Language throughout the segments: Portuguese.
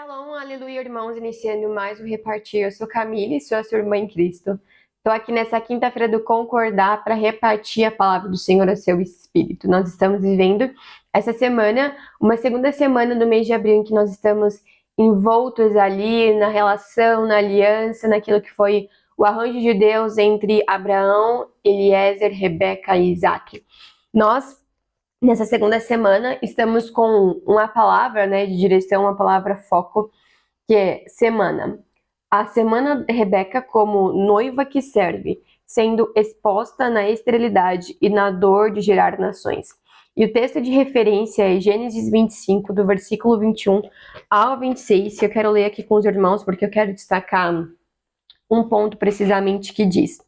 Shalom, aleluia, irmãos, iniciando mais um Repartir. Eu sou Camille, sou a sua irmã em Cristo. Estou aqui nessa quinta-feira do Concordar para repartir a palavra do Senhor ao seu Espírito. Nós estamos vivendo essa semana, uma segunda semana do mês de abril, em que nós estamos envoltos ali na relação, na aliança, naquilo que foi o arranjo de Deus entre Abraão, Eliezer, Rebeca e Isaac. Nessa segunda semana, estamos com uma palavra, de direção, uma palavra foco, que é semana. A semana Rebeca como noiva que serve, sendo exposta na esterilidade e na dor de gerar nações. E o texto de referência é Gênesis 25, do versículo 21 ao 26, que eu quero ler aqui com os irmãos, porque eu quero destacar um ponto precisamente que diz.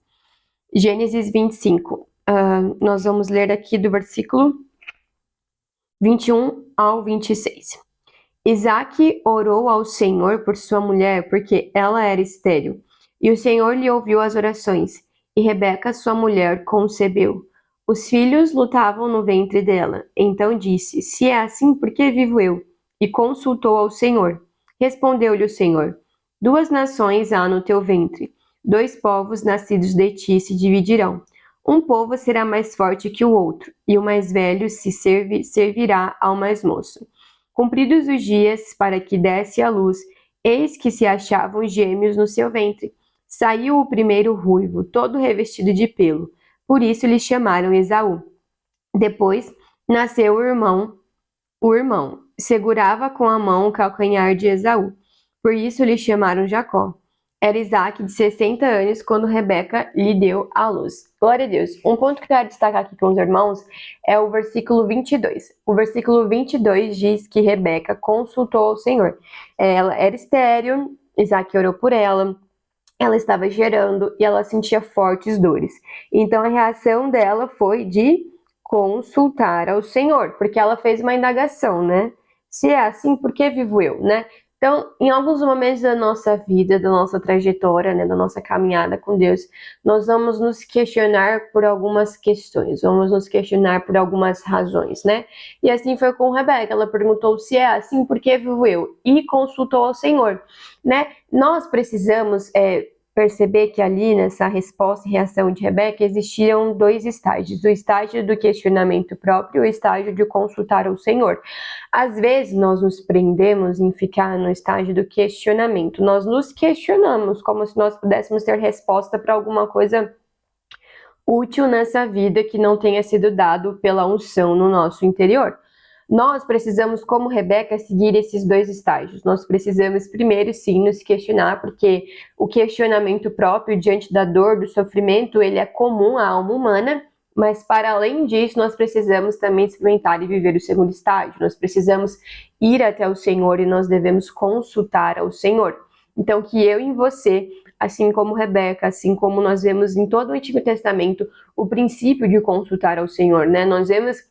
Gênesis 25, nós vamos ler aqui do versículo 21 ao 26. Isaac orou ao Senhor por sua mulher, porque ela era estéril. E o Senhor lhe ouviu as orações, e Rebeca, sua mulher, concebeu. Os filhos lutavam no ventre dela. Então disse: Se é assim, por que vivo eu? E consultou ao Senhor. Respondeu-lhe o Senhor: 2 nações há no teu ventre, 2 povos nascidos de ti se dividirão. Um povo será mais forte que o outro, e o mais velho servirá ao mais moço. Cumpridos os dias para que desse à luz, eis que se achavam gêmeos no seu ventre. Saiu o primeiro ruivo, todo revestido de pelo. Por isso lhe chamaram Esaú. Depois nasceu o irmão. Segurava com a mão o calcanhar de Esaú. Por isso lhe chamaram Jacó. Era Isaac de 60 anos quando Rebeca lhe deu à luz. Glória a Deus. Um ponto que eu quero destacar aqui com os irmãos é o versículo 22. O versículo 22 diz que Rebeca consultou ao Senhor. Ela era estéril, Isaac orou por ela estava gerando e ela sentia fortes dores. Então a reação dela foi de consultar ao Senhor, porque ela fez uma indagação, Se é assim, por que vivo eu, Então, em alguns momentos da nossa vida, da nossa trajetória, da nossa caminhada com Deus, nós vamos nos questionar por algumas questões, vamos nos questionar por algumas razões, E assim foi com Rebeca, ela perguntou: se é assim, por que vivo eu? E consultou ao Senhor, Nós precisamos perceber que ali nessa resposta e reação de Rebeca existiam 2 estágios, o estágio do questionamento próprio e o estágio de consultar ao Senhor. Às vezes nós nos prendemos em ficar no estágio do questionamento, nós nos questionamos como se nós pudéssemos ter resposta para alguma coisa útil nessa vida que não tenha sido dado pela unção no nosso interior. Nós precisamos, como Rebeca, seguir esses 2 estágios. Nós precisamos primeiro, sim, nos questionar, porque o questionamento próprio diante da dor, do sofrimento, ele é comum à alma humana, mas para além disso, nós precisamos também experimentar e viver o segundo estágio. Nós precisamos ir até o Senhor e nós devemos consultar ao Senhor. Então, que eu e você, assim como Rebeca, assim como nós vemos em todo o Antigo Testamento, o princípio de consultar ao Senhor, Nós vemos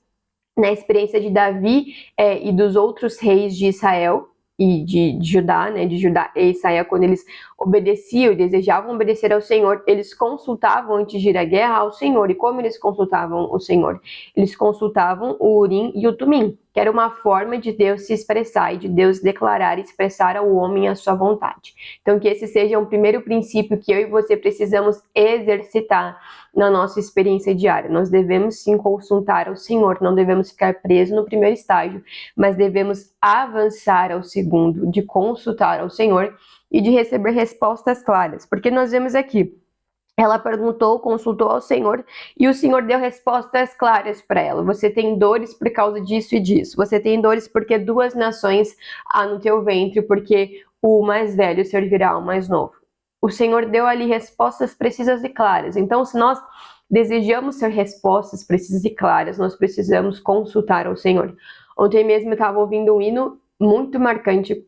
na experiência de Davi e dos outros reis de Israel e de Judá, de Judá e Israel, quando eles obedeciam e desejavam obedecer ao Senhor, eles consultavam antes de ir à guerra ao Senhor. E como eles consultavam o Senhor? Eles consultavam o Urim e o Tumim, que era uma forma de Deus se expressar e de Deus declarar e expressar ao homem a sua vontade. Então, que esse seja um primeiro princípio que eu e você precisamos exercitar na nossa experiência diária. Nós devemos sim consultar ao Senhor, não devemos ficar presos no primeiro estágio, mas devemos avançar ao segundo, de consultar ao Senhor e de receber respostas claras. Porque nós vemos aqui, ela perguntou, consultou ao Senhor e o Senhor deu respostas claras para ela. Você tem dores por causa disso e disso. Você tem dores porque 2 nações há no teu ventre, porque o mais velho servirá ao mais novo. O Senhor deu ali respostas precisas e claras. Então, se nós desejamos ter respostas precisas e claras, nós precisamos consultar ao Senhor. Ontem mesmo eu estava ouvindo um hino muito marcante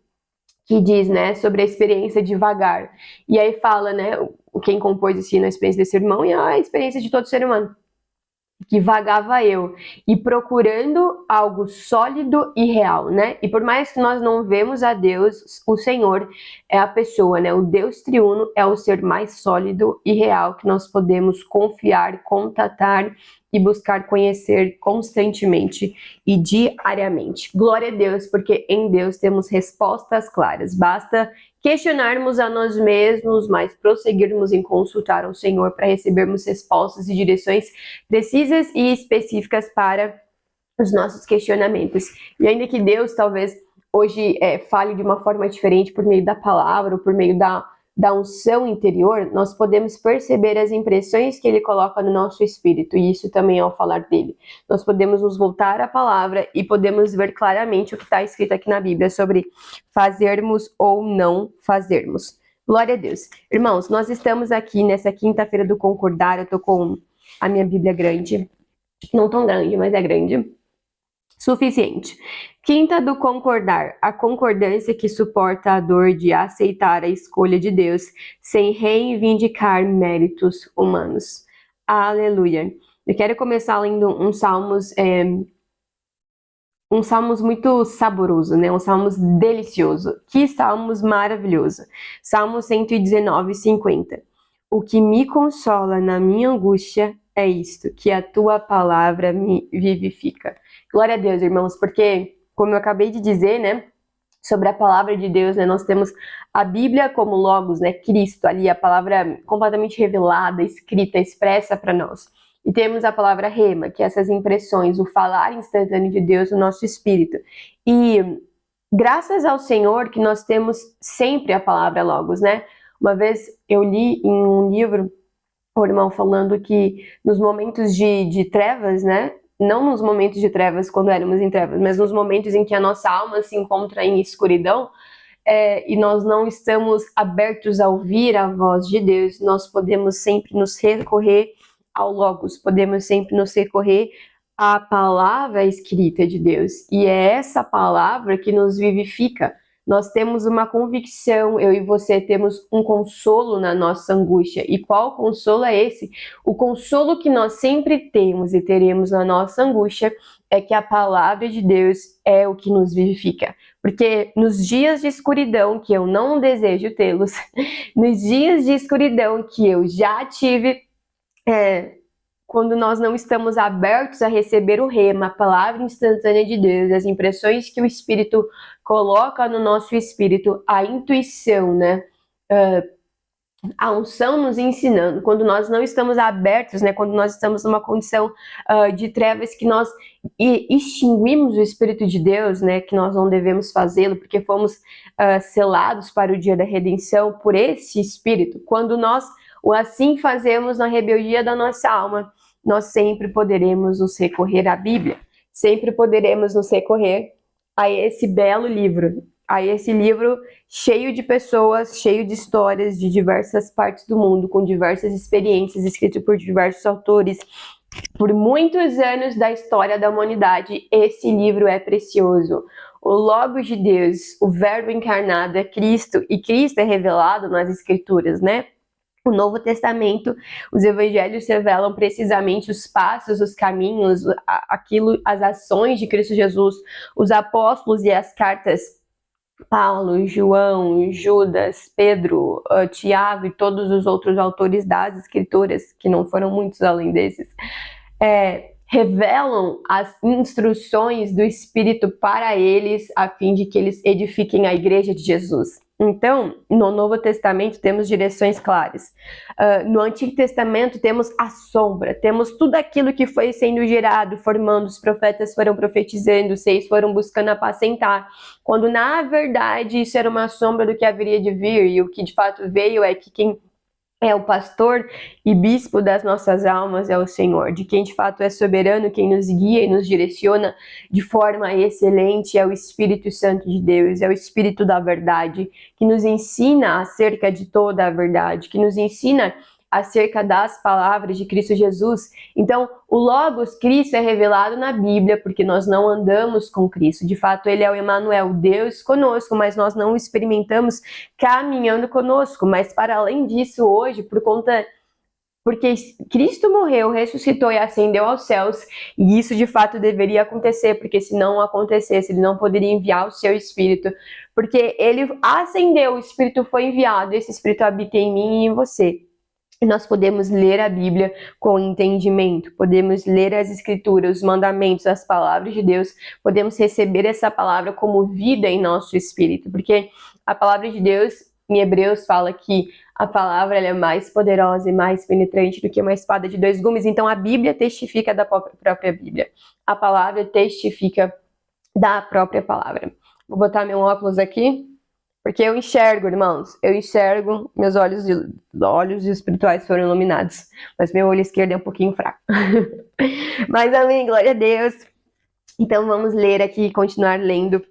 que diz, sobre a experiência de vagar. E aí fala, quem compôs esse hino, a experiência desse irmão e a experiência de todo ser humano. que vagava eu, e procurando algo sólido e real, né? E por mais que nós não vemos a Deus, o Senhor é a pessoa, né? O Deus triuno é o ser mais sólido e real que nós podemos confiar, contatar e buscar conhecer constantemente e diariamente. Glória a Deus, porque em Deus temos respostas claras. Basta questionarmos a nós mesmos, mas prosseguirmos em consultar ao Senhor para recebermos respostas e direções precisas e específicas para os nossos questionamentos. E ainda que Deus talvez hoje fale de uma forma diferente por meio da palavra ou por meio da unção interior, nós podemos perceber as impressões que Ele coloca no nosso espírito, e isso também é ao falar dele. Nós podemos nos voltar à palavra e podemos ver claramente o que está escrito aqui na Bíblia sobre fazermos ou não fazermos. Glória a Deus. Irmãos, nós estamos aqui nessa quinta-feira do Concordar, eu tô com a minha Bíblia grande, não tão grande, mas é grande, suficiente. Quinta do concordar, a concordância que suporta a dor de aceitar a escolha de Deus sem reivindicar méritos humanos. Aleluia. Eu quero começar lendo um Salmos muito saboroso, né? Um Salmos delicioso. Que Salmos maravilhoso. Salmo 119, 50. O que me consola na minha angústia é isto, que a tua palavra me vivifica. Glória a Deus, irmãos, porque, como eu acabei de dizer, né? Sobre a palavra de Deus, né? Nós temos a Bíblia como Logos, né? Cristo ali, a palavra completamente revelada, escrita, expressa para nós. E temos a palavra rema, que é essas impressões, o falar instantâneo de Deus no nosso espírito. E graças ao Senhor que nós temos sempre a palavra Logos, né? Uma vez eu li em um livro, o irmão falando que nos momentos de trevas, né? Não nos momentos de trevas quando éramos em trevas, mas nos momentos em que a nossa alma se encontra em escuridão, e nós não estamos abertos a ouvir a voz de Deus, nós podemos sempre nos recorrer ao Logos, podemos sempre nos recorrer à palavra escrita de Deus. E é essa palavra que nos vivifica. Nós temos uma convicção, eu e você temos um consolo na nossa angústia. E qual consolo é esse? O consolo que nós sempre temos e teremos na nossa angústia é que a palavra de Deus é o que nos vivifica. Porque nos dias de escuridão, que eu não desejo tê-los, nos dias de escuridão que eu já tive, quando nós não estamos abertos a receber o rema, a palavra instantânea de Deus, as impressões que o Espírito coloca no nosso espírito, a intuição, né? A unção nos ensinando, quando nós não estamos abertos, né? Quando nós estamos numa condição de trevas que nós extinguimos o Espírito de Deus, né? Que nós não devemos fazê-lo, porque fomos selados para o dia da redenção por esse Espírito. Quando nós o assim fazemos na rebeldia da nossa alma, nós sempre poderemos nos recorrer à Bíblia, sempre poderemos nos recorrer a esse belo livro, a esse livro cheio de pessoas, cheio de histórias de diversas partes do mundo, com diversas experiências, escrito por diversos autores. Por muitos anos da história da humanidade, esse livro é precioso. O Logos de Deus, o Verbo encarnado é Cristo, e Cristo é revelado nas Escrituras, né? O Novo Testamento, os evangelhos revelam precisamente os passos, os caminhos, as ações de Cristo Jesus. Os apóstolos e as cartas, Paulo, João, Judas, Pedro, Tiago e todos os outros autores das Escrituras, que não foram muitos além desses, revelam as instruções do Espírito para eles, a fim de que eles edifiquem a igreja de Jesus. Então, no Novo Testamento temos direções claras. No Antigo Testamento temos a sombra, temos tudo aquilo que foi sendo gerado, formando, os profetas foram profetizando, os reis foram buscando apacentar, quando na verdade isso era uma sombra do que haveria de vir, e o que de fato veio é que quem é o pastor e bispo das nossas almas é o Senhor, de quem de fato é soberano, quem nos guia e nos direciona de forma excelente é o Espírito Santo de Deus, é o Espírito da verdade, que nos ensina acerca de toda a verdade, que nos ensina acerca das palavras de Cristo Jesus. Então, o Logos, Cristo, é revelado na Bíblia, porque nós não andamos com Cristo. De fato, Ele é o Emmanuel, Deus conosco, mas nós não o experimentamos caminhando conosco. Mas, para além disso, hoje, por porque Cristo morreu, ressuscitou e ascendeu aos céus, e isso de fato deveria acontecer, porque se não acontecesse, ele não poderia enviar o seu Espírito, porque ele ascendeu, o Espírito foi enviado, esse Espírito habita em mim e em você. E nós podemos ler a Bíblia com entendimento, podemos ler as Escrituras, os mandamentos, as palavras de Deus, podemos receber essa palavra como vida em nosso espírito, porque a palavra de Deus, em Hebreus, fala que a palavra ela é mais poderosa e mais penetrante do que uma espada de 2 gumes, então a Bíblia testifica da própria Bíblia, a palavra testifica da própria palavra. Vou botar meu óculos aqui. Porque eu enxergo, irmãos, eu enxergo, meus olhos espirituais foram iluminados, mas meu olho esquerdo é um pouquinho fraco. Mas amém, glória a Deus. Então vamos ler aqui e continuar lendo.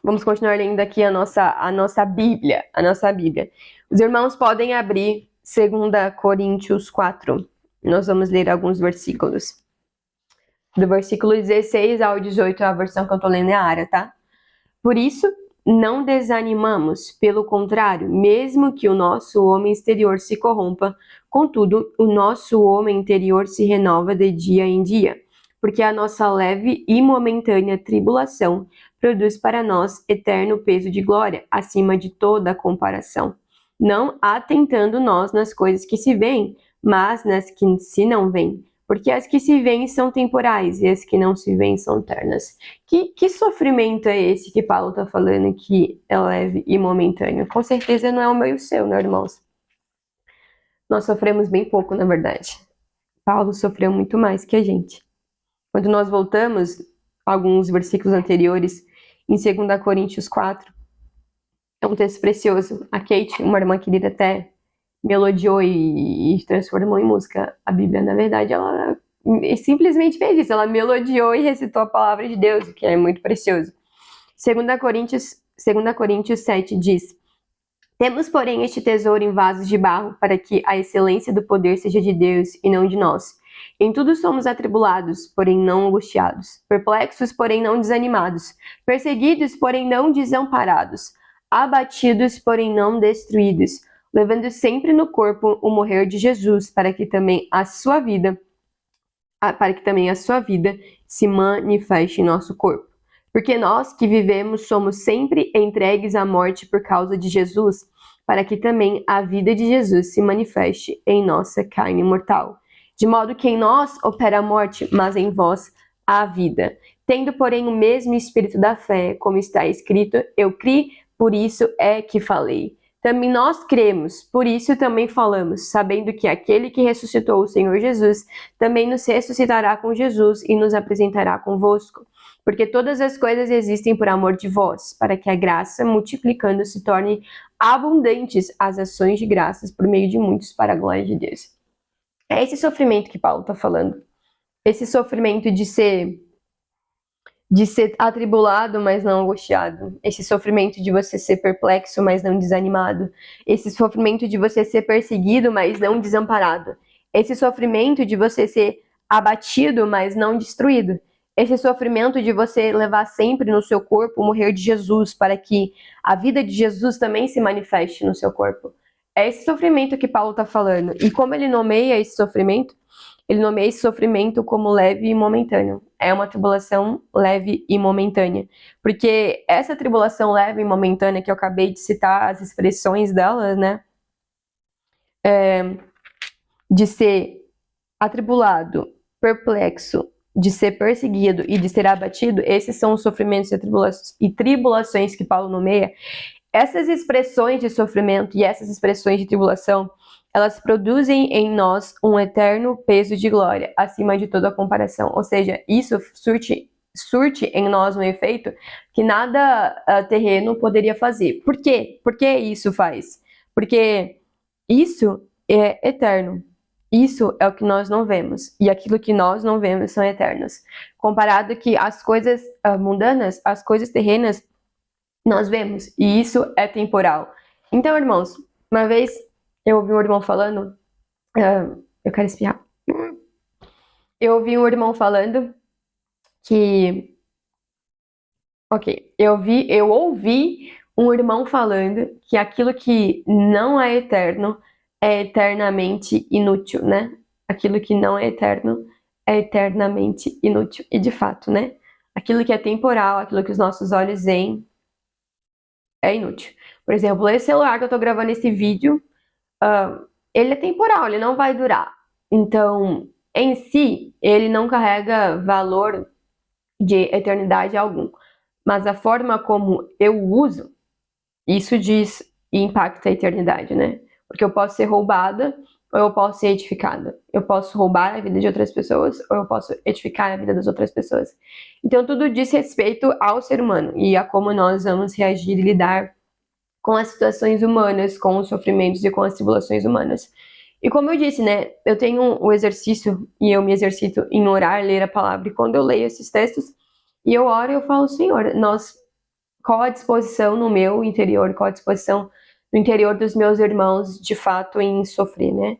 Vamos continuar lendo aqui a nossa Bíblia, Os irmãos podem abrir 2 Coríntios 4. Nós vamos ler alguns versículos. Do versículo 16 ao 18, a versão que eu tô lendo é a área, tá? Por isso, não desanimamos, pelo contrário, mesmo que o nosso homem exterior se corrompa, contudo, o nosso homem interior se renova de dia em dia, porque a nossa leve e momentânea tribulação produz para nós eterno peso de glória, acima de toda comparação. Não atentando nós nas coisas que se veem, mas nas que se não veem, porque as que se veem são temporais e as que não se veem são eternas. Que sofrimento é esse que Paulo está falando que é leve e momentâneo? Com certeza não é o meu e o seu, né, irmãos? Nós sofremos bem pouco, na verdade. Paulo sofreu muito mais que a gente. Quando nós voltamos alguns versículos anteriores, em 2 Coríntios 4, é um texto precioso. A Kate, uma irmã querida, até melodiou e transformou em música a Bíblia. Na verdade, ela simplesmente fez isso. Ela melodiou e recitou a palavra de Deus, o que é muito precioso. 2 Coríntios 7 diz: temos, porém, este tesouro em vasos de barro, para que a excelência do poder seja de Deus e não de nós. Em tudo somos atribulados, porém não angustiados, perplexos, porém não desanimados, perseguidos, porém não desamparados, abatidos, porém não destruídos, levando sempre no corpo o morrer de Jesus, para que também a sua vida se manifeste em nosso corpo. Porque nós que vivemos somos sempre entregues à morte por causa de Jesus, para que também a vida de Jesus se manifeste em nossa carne mortal. De modo que em nós opera a morte, mas em vós a vida. Tendo, porém, o mesmo espírito da fé, como está escrito, eu criei, por isso é que falei. Também nós cremos, por isso também falamos, sabendo que aquele que ressuscitou o Senhor Jesus também nos ressuscitará com Jesus e nos apresentará convosco. Porque todas as coisas existem por amor de vós, para que a graça, multiplicando, se torne abundantes as ações de graças por meio de muitos para a glória de Deus. É esse sofrimento que Paulo está falando. Esse sofrimento de ser atribulado, mas não angustiado. Esse sofrimento de você ser perplexo, mas não desanimado. Esse sofrimento de você ser perseguido, mas não desamparado. Esse sofrimento de você ser abatido, mas não destruído. Esse sofrimento de você levar sempre no seu corpo o morrer de Jesus, para que a vida de Jesus também se manifeste no seu corpo. É esse sofrimento que Paulo está falando. E como ele nomeia esse sofrimento? Ele nomeia esse sofrimento como leve e momentâneo. É uma tribulação leve e momentânea. Porque essa tribulação leve e momentânea, que eu acabei de citar as expressões dela, né? De ser atribulado, perplexo, de ser perseguido e de ser abatido, esses são os sofrimentos e tribulações que Paulo nomeia. Essas expressões de sofrimento e essas expressões de tribulação, elas produzem em nós um eterno peso de glória, acima de toda comparação. Ou seja, isso surte em nós um efeito que nada terreno poderia fazer. Por quê? Por que isso faz? Porque isso é eterno. Isso é o que nós não vemos. E aquilo que nós não vemos são eternos. Comparado que as coisas mundanas, as coisas terrenas, nós vemos, e isso é temporal. Então, irmãos, uma vez eu ouvi um irmão falando, eu quero espirrar. Eu ouvi um irmão falando que, eu ouvi um irmão falando que aquilo que não é eterno é eternamente inútil, né? Aquilo que não é eterno é eternamente inútil. E de fato, né? Aquilo que é temporal, aquilo que os nossos olhos veem, é inútil. Por exemplo, esse celular que eu tô gravando esse vídeo, ele é temporal, ele não vai durar. Então, em si, ele não carrega valor de eternidade algum. Mas a forma como eu uso, isso diz e impacta a eternidade, né? Porque eu posso ser roubada ou eu posso ser edificada. Eu posso roubar a vida de outras pessoas ou eu posso edificar a vida das outras pessoas. Então, tudo diz respeito ao ser humano e a como nós vamos reagir e lidar com as situações humanas, com os sofrimentos e com as tribulações humanas. E como eu disse, né, eu tenho o exercício e eu me exercito em orar, ler a palavra, e quando eu leio esses textos e eu oro, eu falo, Senhor, qual a disposição no meu interior, qual a disposição no interior dos meus irmãos, de fato, em sofrer, né?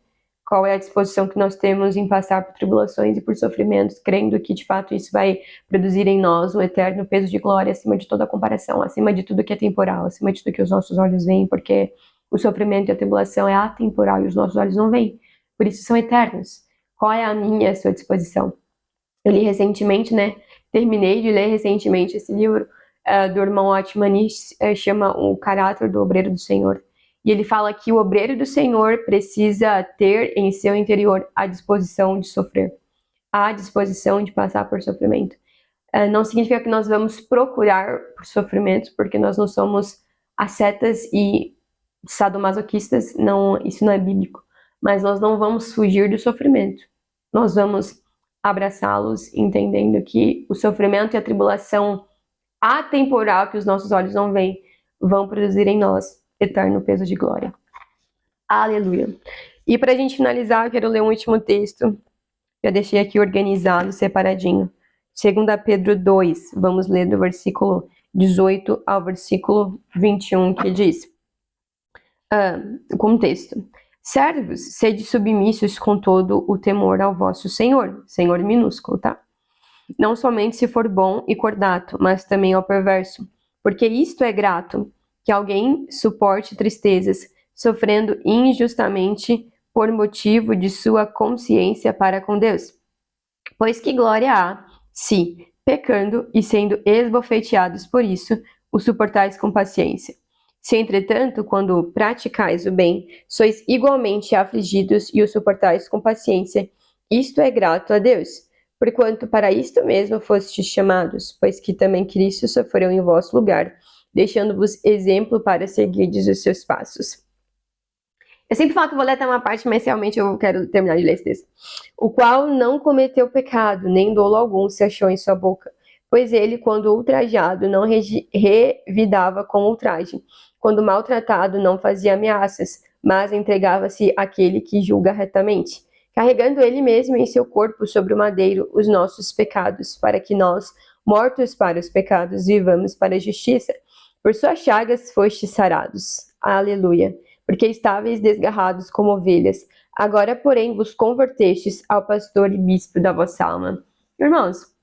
Qual é a disposição que nós temos em passar por tribulações e por sofrimentos, crendo que, de fato, isso vai produzir em nós um eterno peso de glória acima de toda comparação, acima de tudo que é temporal, acima de tudo que os nossos olhos veem, porque o sofrimento e a tribulação é atemporal e os nossos olhos não veem, por isso são eternos. Qual é a minha e a sua disposição? Eu li recentemente, né? Terminei de ler recentemente esse livro do irmão Otmani, chama O Caráter do Obreiro do Senhor. E ele fala que o obreiro do Senhor precisa ter em seu interior a disposição de sofrer, a disposição de passar por sofrimento. Não significa que nós vamos procurar por sofrimento, porque nós não somos ascetas e sadomasoquistas, não, isso não é bíblico. Mas nós não vamos fugir do sofrimento. Nós vamos abraçá-los, entendendo que o sofrimento e a tribulação atemporal que os nossos olhos não veem vão produzir em nós eterno peso de glória. Aleluia. E para a gente finalizar, eu quero ler um último texto. Já deixei aqui organizado, separadinho. 2 Pedro 2, vamos ler do versículo 18 ao versículo 21, que diz, o contexto. Servos, sede submissos com todo o temor ao vosso Senhor, Senhor minúsculo, tá? Não somente se for bom e cordato, mas também ao perverso, porque isto é grato, que alguém suporte tristezas, sofrendo injustamente por motivo de sua consciência para com Deus. Pois que glória há, se, pecando e sendo esbofeteados por isso, o suportais com paciência. Se, entretanto, quando praticais o bem, sois igualmente afligidos e o suportais com paciência, isto é grato a Deus. Porquanto para isto mesmo fostes chamados, pois que também Cristo sofreu em vosso lugar, deixando-vos exemplo para seguirdes os seus passos. Eu sempre falo que vou ler até uma parte, mas realmente eu quero terminar de ler esse texto. O qual não cometeu pecado, nem dolo algum se achou em sua boca. Pois ele, quando ultrajado, não revidava com ultraje. Quando maltratado, não fazia ameaças, mas entregava-se àquele que julga retamente, carregando ele mesmo em seu corpo sobre o madeiro os nossos pecados, para que nós, mortos para os pecados, vivamos para a justiça. Por suas chagas fostes sarados. Aleluia. Porque estáveis desgarrados como ovelhas. Agora, porém, vos convertestes ao pastor e bispo da vossa alma. Irmãos,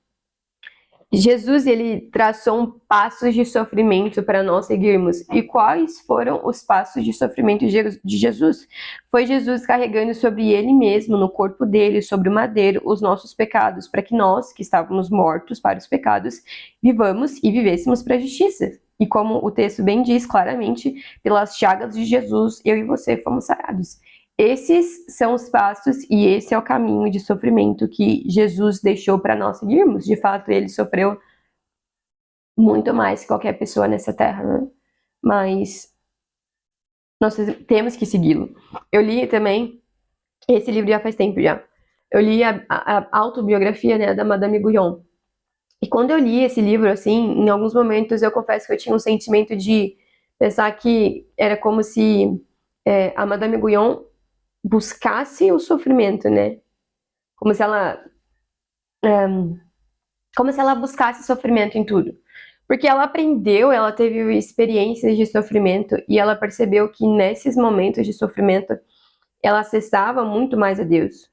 Jesus, ele traçou passos de sofrimento para nós seguirmos. E quais foram os passos de sofrimento de Jesus? Foi Jesus carregando sobre ele mesmo, no corpo dele, sobre o madeiro, os nossos pecados, para que nós, que estávamos mortos para os pecados, vivamos e vivêssemos para a justiça. E como o texto bem diz claramente, pelas chagas de Jesus, eu e você fomos sarados. Esses são os passos e esse é o caminho de sofrimento que Jesus deixou para nós seguirmos. De fato, ele sofreu muito mais que qualquer pessoa nessa terra, né? Mas nós temos que segui-lo. Eu li também, esse livro já faz tempo já, eu li a autobiografia, né, da Madame Guyon. E quando eu li esse livro, assim, em alguns momentos eu confesso que eu tinha um sentimento de pensar que era como se a Madame Guyon buscasse o sofrimento, né? Como se ela buscasse sofrimento em tudo. Porque ela aprendeu, ela teve experiências de sofrimento e ela percebeu que nesses momentos de sofrimento ela acessava muito mais a Deus.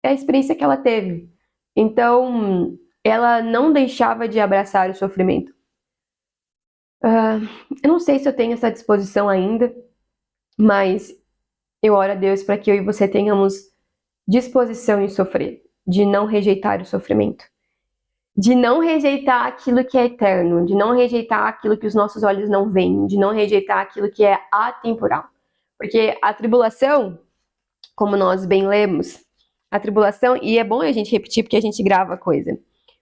É a experiência que ela teve. Então, ela não deixava de abraçar o sofrimento. Ah, eu não sei se eu tenho essa disposição ainda, mas eu oro a Deus para que eu e você tenhamos disposição em sofrer, de não rejeitar o sofrimento, de não rejeitar aquilo que é eterno, de não rejeitar aquilo que os nossos olhos não veem, de não rejeitar aquilo que é atemporal. Porque a tribulação, como nós bem lemos, a tribulação, e é bom a gente repetir porque a gente grava a coisa,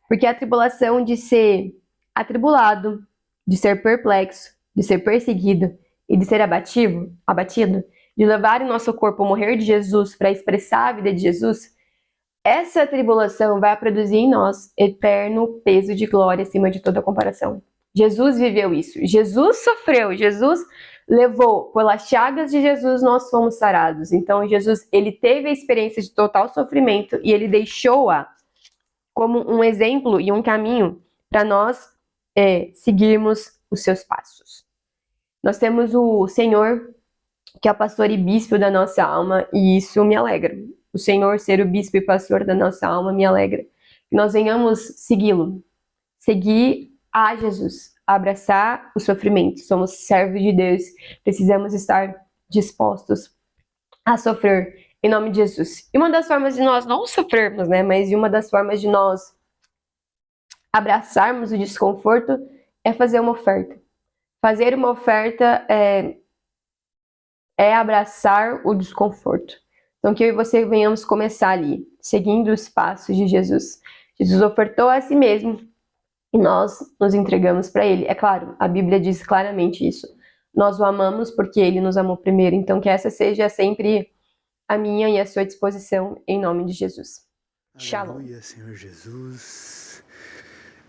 porque a tribulação de ser atribulado, de ser perplexo, de ser perseguido e de ser abatido, de levar o nosso corpo ao morrer de Jesus para expressar a vida de Jesus, essa tribulação vai produzir em nós eterno peso de glória acima de toda comparação. Jesus viveu isso. Jesus sofreu. Jesus levou. Pelas chagas de Jesus nós fomos sarados. Então Jesus, ele teve a experiência de total sofrimento e ele deixou-a como um exemplo e um caminho para nós seguirmos os seus passos. Nós temos o Senhor, que é o pastor e bispo da nossa alma, e isso me alegra. O Senhor ser o bispo e pastor da nossa alma me alegra. Que nós venhamos segui-lo, seguir a Jesus, abraçar o sofrimento. Somos servos de Deus, precisamos estar dispostos a sofrer em nome de Jesus. E uma das formas de nós não sofrermos, né, mas uma das formas de nós abraçarmos o desconforto é fazer uma oferta. Fazer uma oferta é abraçar o desconforto. Então, que eu e você venhamos começar ali, seguindo os passos de Jesus. Jesus ofertou a si mesmo e nós nos entregamos para Ele. É claro, a Bíblia diz claramente isso. Nós o amamos porque Ele nos amou primeiro. Então, que essa seja sempre a minha e a sua disposição, em nome de Jesus. Shalom. Aleluia, Senhor Jesus.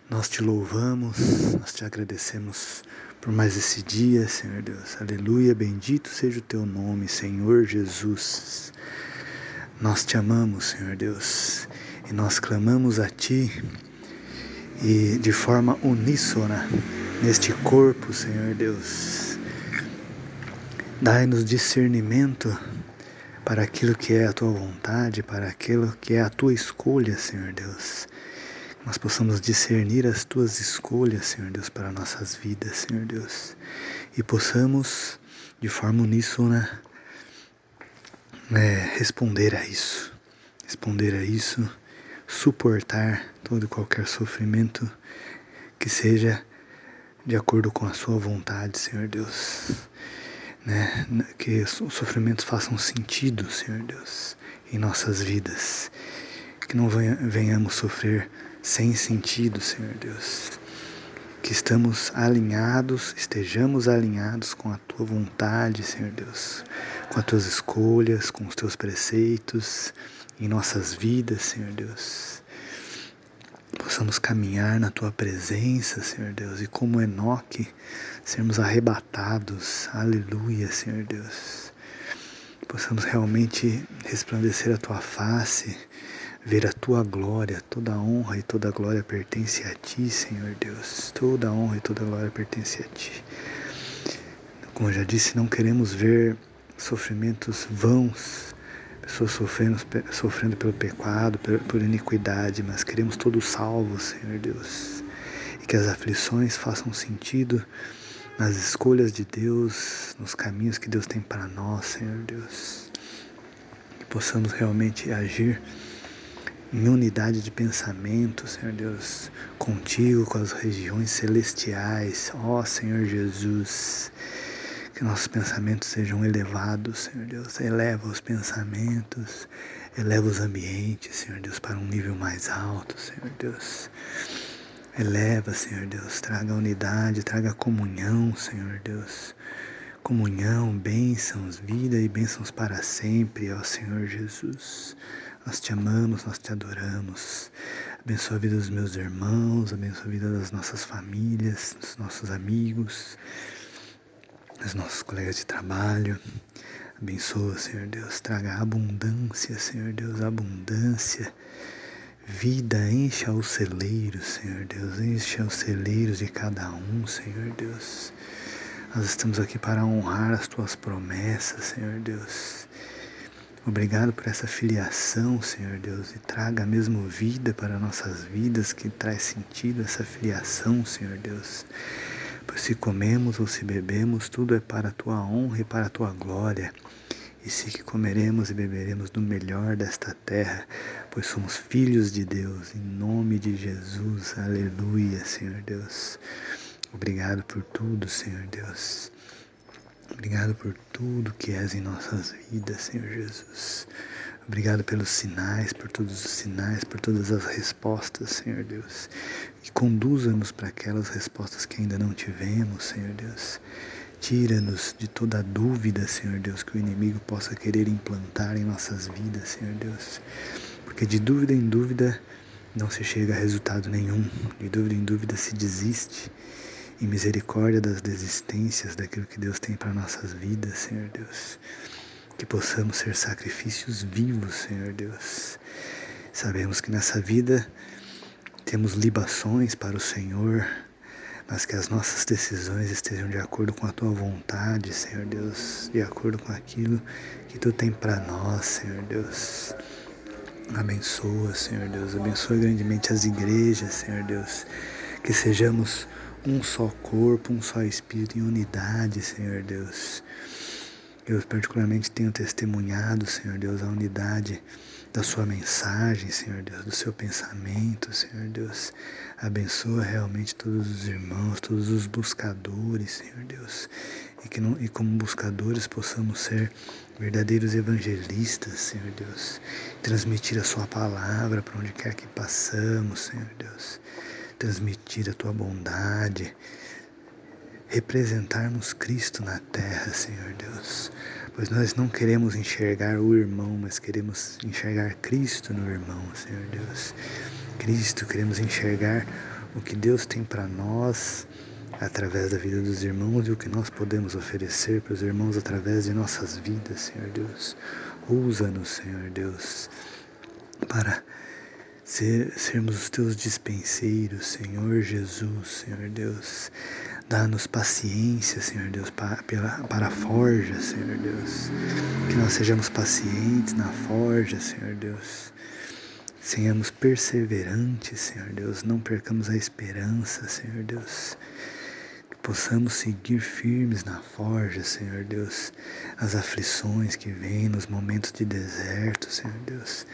Nós te louvamos, nós te agradecemos por mais esse dia, Senhor Deus. Aleluia, bendito seja o teu nome, Senhor Jesus. Nós te amamos, Senhor Deus, e nós clamamos a ti e de forma uníssona neste corpo, Senhor Deus. Dai-nos discernimento para aquilo que é a tua vontade, para aquilo que é a tua escolha, Senhor Deus. Nós possamos discernir as tuas escolhas, Senhor Deus, para nossas vidas, Senhor Deus. E possamos, de forma uníssona, responder a isso. Responder a isso, suportar todo e qualquer sofrimento que seja de acordo com a sua vontade, Senhor Deus. Que os sofrimentos façam sentido, Senhor Deus, em nossas vidas. Que não venhamos sofrer sem sentido, Senhor Deus. Que estejamos alinhados com a tua vontade, Senhor Deus, com as tuas escolhas, com os teus preceitos em nossas vidas, Senhor Deus. Possamos caminhar na tua presença, Senhor Deus, e como Enoque, sermos arrebatados, aleluia, Senhor Deus. Possamos realmente resplandecer a tua face, ver a tua glória. Toda a honra e toda a glória pertence a ti, Senhor Deus. Toda a honra e toda a glória pertence a ti. Como eu já disse, não queremos ver sofrimentos vãos, pessoas sofrendo pelo pecado, por iniquidade, mas queremos todos salvos, Senhor Deus. E que as aflições façam sentido nas escolhas de Deus, nos caminhos que Deus tem para nós, Senhor Deus. Que possamos realmente agir em unidade de pensamento, Senhor Deus, contigo, com as regiões celestiais, ó Senhor Jesus. Que nossos pensamentos sejam elevados, Senhor Deus. Eleva os pensamentos, eleva os ambientes, Senhor Deus, para um nível mais alto, Senhor Deus. Eleva, Senhor Deus, traga unidade, traga comunhão, Senhor Deus. Comunhão, bênçãos, vida e bênçãos para sempre, ó Senhor Jesus. Nós te amamos, nós te adoramos. Abençoa a vida dos meus irmãos, abençoa a vida das nossas famílias, dos nossos amigos, dos nossos colegas de trabalho. Abençoa, Senhor Deus, traga abundância, Senhor Deus, abundância. Vida, encha os celeiros, Senhor Deus, encha os celeiros de cada um, Senhor Deus. Nós estamos aqui para honrar as tuas promessas, Senhor Deus. Obrigado por essa filiação, Senhor Deus, e traga mesmo vida para nossas vidas, que traz sentido essa filiação, Senhor Deus. Pois se comemos ou se bebemos, tudo é para a tua honra e para a tua glória. E se que comeremos e beberemos do melhor desta terra, pois somos filhos de Deus, em nome de Jesus, aleluia, Senhor Deus. Obrigado por tudo, Senhor Deus. Obrigado por tudo que és em nossas vidas, Senhor Jesus. Obrigado pelos sinais, por todos os sinais, por todas as respostas, Senhor Deus. E conduza-nos para aquelas respostas que ainda não tivemos, Senhor Deus. Tira-nos de toda dúvida, Senhor Deus, que o inimigo possa querer implantar em nossas vidas, Senhor Deus. Porque de dúvida em dúvida não se chega a resultado nenhum. De dúvida em dúvida se desiste. E misericórdia das desistências daquilo que Deus tem para nossas vidas, Senhor Deus. Que possamos ser sacrifícios vivos, Senhor Deus. Sabemos que nessa vida temos libações para o Senhor, mas que as nossas decisões estejam de acordo com a Tua vontade, Senhor Deus, de acordo com aquilo que Tu tem para nós, Senhor Deus. Abençoa, Senhor Deus, abençoa grandemente as igrejas, Senhor Deus, que sejamos um só corpo, um só espírito em unidade, Senhor Deus. Eu particularmente tenho testemunhado, Senhor Deus, a unidade da sua mensagem, Senhor Deus, do seu pensamento, Senhor Deus. Abençoa realmente todos os irmãos, todos os buscadores, Senhor Deus. E como buscadores possamos ser verdadeiros evangelistas, Senhor Deus. Transmitir a sua palavra para onde quer que passamos, Senhor Deus. Transmitir a tua bondade. Representarmos Cristo na terra, Senhor Deus, pois nós não queremos enxergar o irmão, mas queremos enxergar Cristo no irmão, Senhor Deus. Cristo, queremos enxergar o que Deus tem para nós através da vida dos irmãos e o que nós podemos oferecer para os irmãos através de nossas vidas, Senhor Deus. Usa-nos, Senhor Deus, para sermos os teus dispenseiros, Senhor Jesus, Senhor Deus. Dá-nos paciência, Senhor Deus, para a forja, Senhor Deus. Que nós sejamos pacientes na forja, Senhor Deus. Sejamos perseverantes, Senhor Deus. Não percamos a esperança, Senhor Deus. Que possamos seguir firmes na forja, Senhor Deus. As aflições que vêm nos momentos de deserto, Senhor Deus.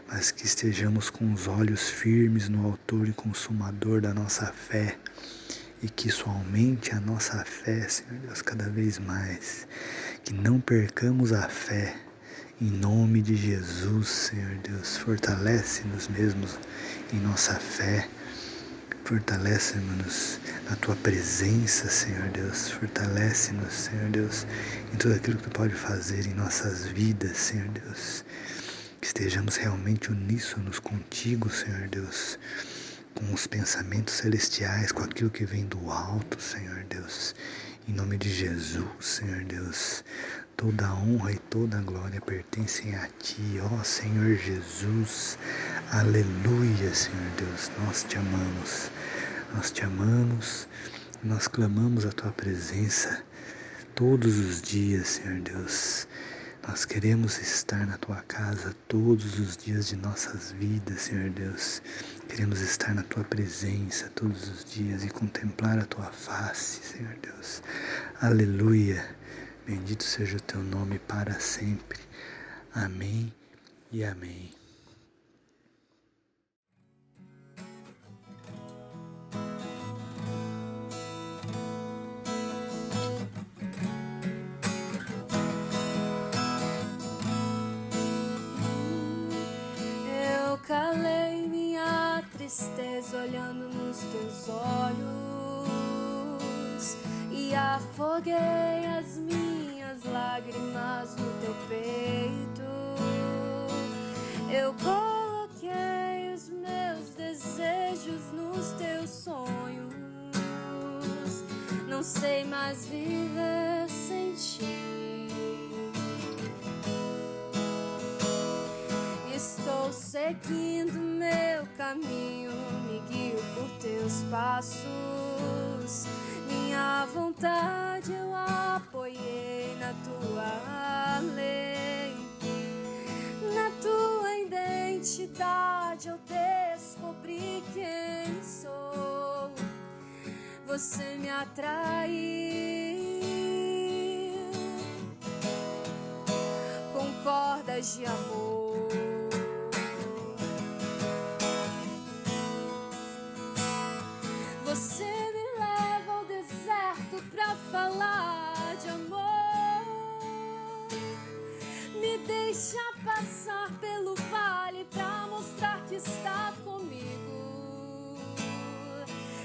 Mas que estejamos com os olhos firmes no autor e consumador da nossa fé. E que isso aumente a nossa fé, Senhor Deus, cada vez mais. Que não percamos a fé. Em nome de Jesus, Senhor Deus, fortalece-nos mesmos em nossa fé. Fortalece-nos na Tua presença, Senhor Deus. Fortalece-nos, Senhor Deus, em tudo aquilo que Tu pode fazer em nossas vidas, Senhor Deus. Que estejamos realmente uníssonos contigo, Senhor Deus. Com os pensamentos celestiais, com aquilo que vem do alto, Senhor Deus. Em nome de Jesus, Senhor Deus, toda a honra e toda a glória pertencem a Ti, ó Senhor Jesus. Aleluia, Senhor Deus, nós Te amamos, nós clamamos a Tua presença todos os dias, Senhor Deus. Nós queremos estar na Tua casa todos os dias de nossas vidas, Senhor Deus. Queremos estar na Tua presença todos os dias e contemplar a Tua face, Senhor Deus. Aleluia. Bendito seja o Teu nome para sempre. Amém e amém. Calei minha tristeza olhando nos teus olhos e afoguei as minhas lágrimas no teu peito. Eu coloquei os meus desejos nos teus sonhos. Não sei mais viver sem ti. Estou seguindo meu caminho, me guio por teus passos. Minha vontade eu apoiei na tua lei. Na tua identidade eu descobri quem sou. você me atraiu com cordas de amor. Você me leva ao deserto pra falar de amor, me deixa passar pelo vale pra mostrar que está comigo,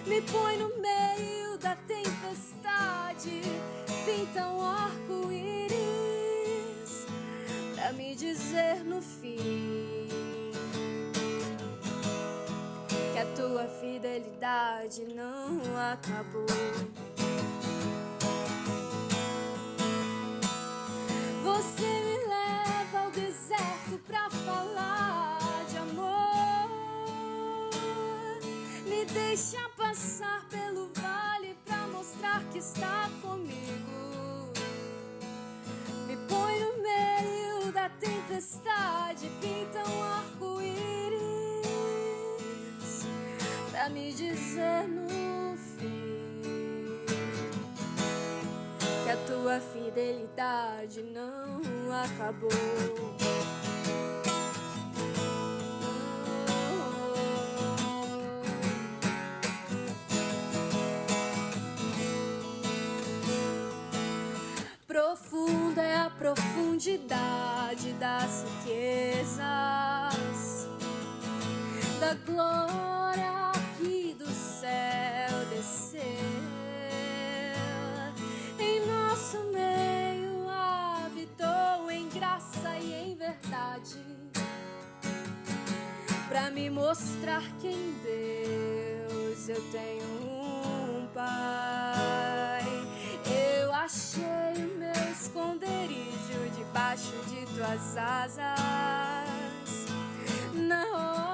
me põe no meio da tempestade, pinta um arco-íris pra me dizer no fim que a tua fidelidade não acabou. Você me leva ao deserto pra falar de amor, me deixa passar pelo vale pra mostrar que está comigo, me põe no meio da tempestade, pinta um arco-íris pra me dizer no fim que a tua fidelidade não acabou. Profunda é a profundidade das riquezas, da glória que do céu desceu, em nosso meio habitou em graça e em verdade, pra me mostrar que em Deus eu tenho um Pai. Eu achei o meu esconderijo debaixo de tuas asas, na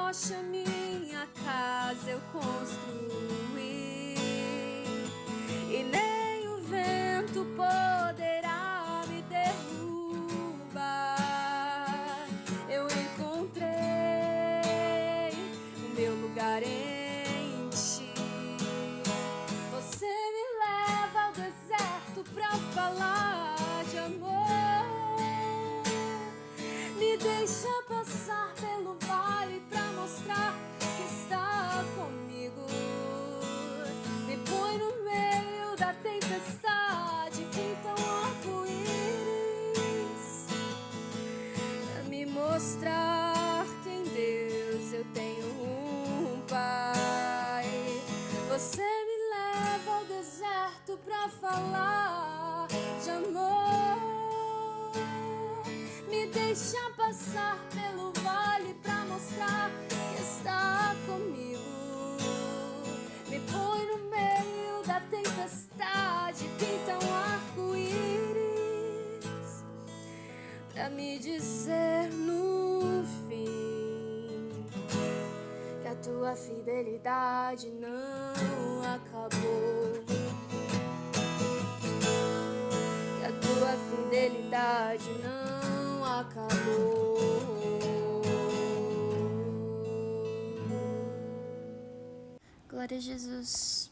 rocha minha casa eu construí, e nem o vento poderá me derrubar. Eu encontrei o meu lugar em ti. Você me leva ao deserto pra falar de amor, me deixa passar pelo vale pra mostrar que está comigo, me põe no meio da tempestade, pinta um arco-íris pra me mostrar que em Deus eu tenho um Pai. Você me leva ao deserto pra falar de amor, me deixa passar pelo vale pra mostrar que está comigo, me põe no meio da tempestade, pinta um arco-íris pra me dizer no fim que a tua fidelidade não acabou, que a tua fidelidade não acabou. Glória a Jesus.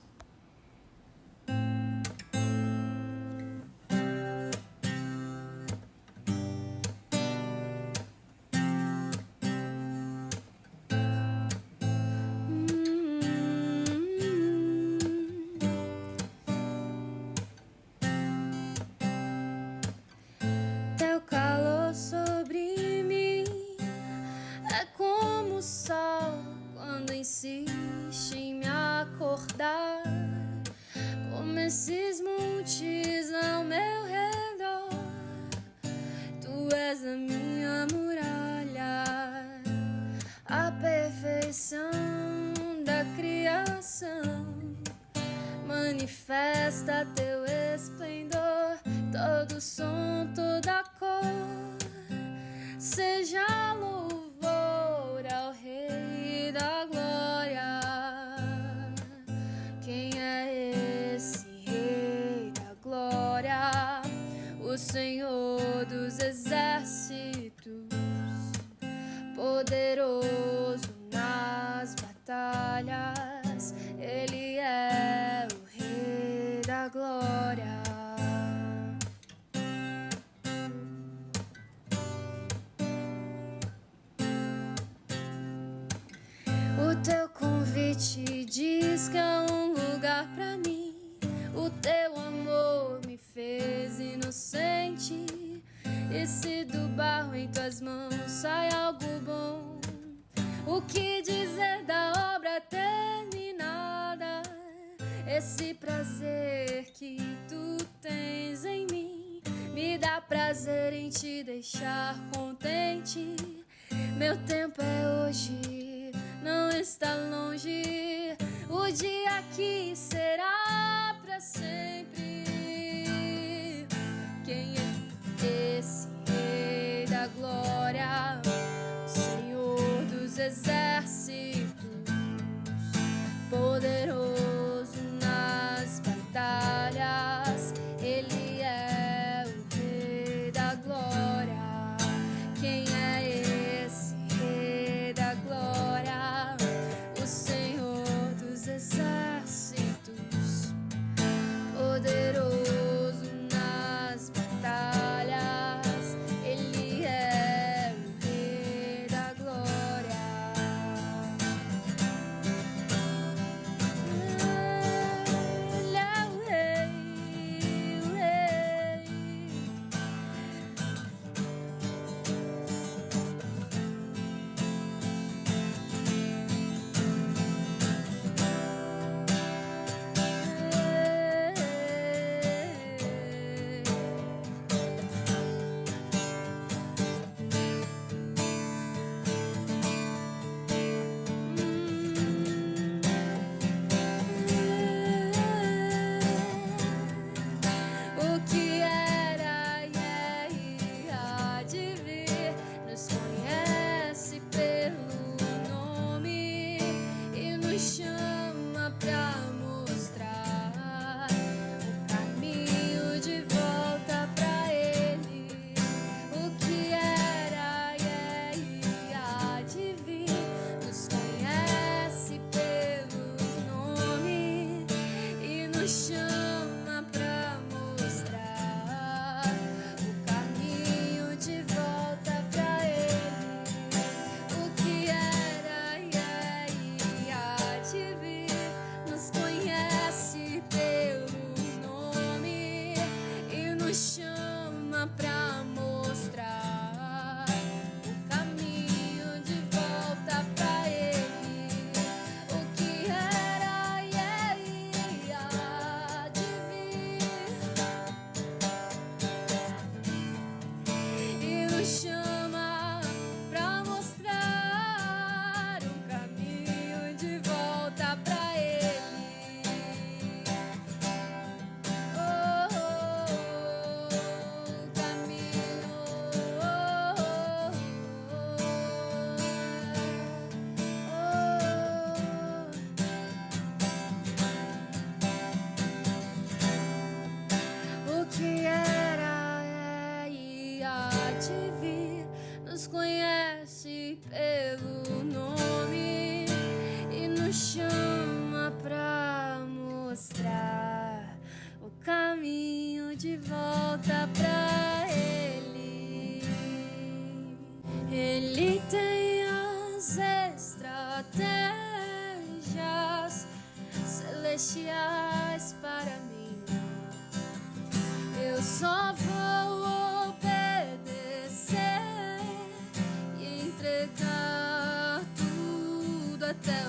Teu calor sobre mim é como o sol quando insiste em me acordar, como esses montes ao meu redor. Tu és a minha muralha, a perfeição da criação. Manifesta teu esplendor, todo som, toda cor. Seja louvor ao Rei da glória. Quem é esse Rei da glória? O Senhor dos exércitos, poderoso nas batalhas. Ele é o Rei. teu convite diz que há um lugar pra mim. O teu amor me fez inocente. E se do barro em tuas mãos sai algo bom, o que dizer da obra terminada? Esse prazer que tu tens em mim me dá prazer em te deixar contente. Meu tempo é hoje, não está longe. O dia aqui será pra sempre. Quem é esse Rei da Glória? O Senhor dos Exércitos, poderoso nas batalhas. Ele é o Rei da Glória. Quem é esse Rei da Glória? O Senhor dos Exércitos, poderoso nas batalhas. Ele é o Rei da Glória. Ele é o Rei, o Rei. O que era e há de vir nos conhece pelo nome e nos chama pra mostrar o caminho de volta pra Ele. O que era e há de vir nos conhece pelo nome e nos chama pra mostrar o caminho de volta pra Ele. O que era e há de vir nos conhece pelo nome e nos chama pra mostrar o caminho de volta pra Ele. O que era e há de vir e nos chama pra mostrar o caminho de volta pra Ele. Oh, o caminho, o que era e há de vir nos conhece pelo nome e nos chama pra mostrar o caminho de volta pra Ele. Ele tem as estratégias celestiais para mim. Eu só vou obedecer e entregar tudo até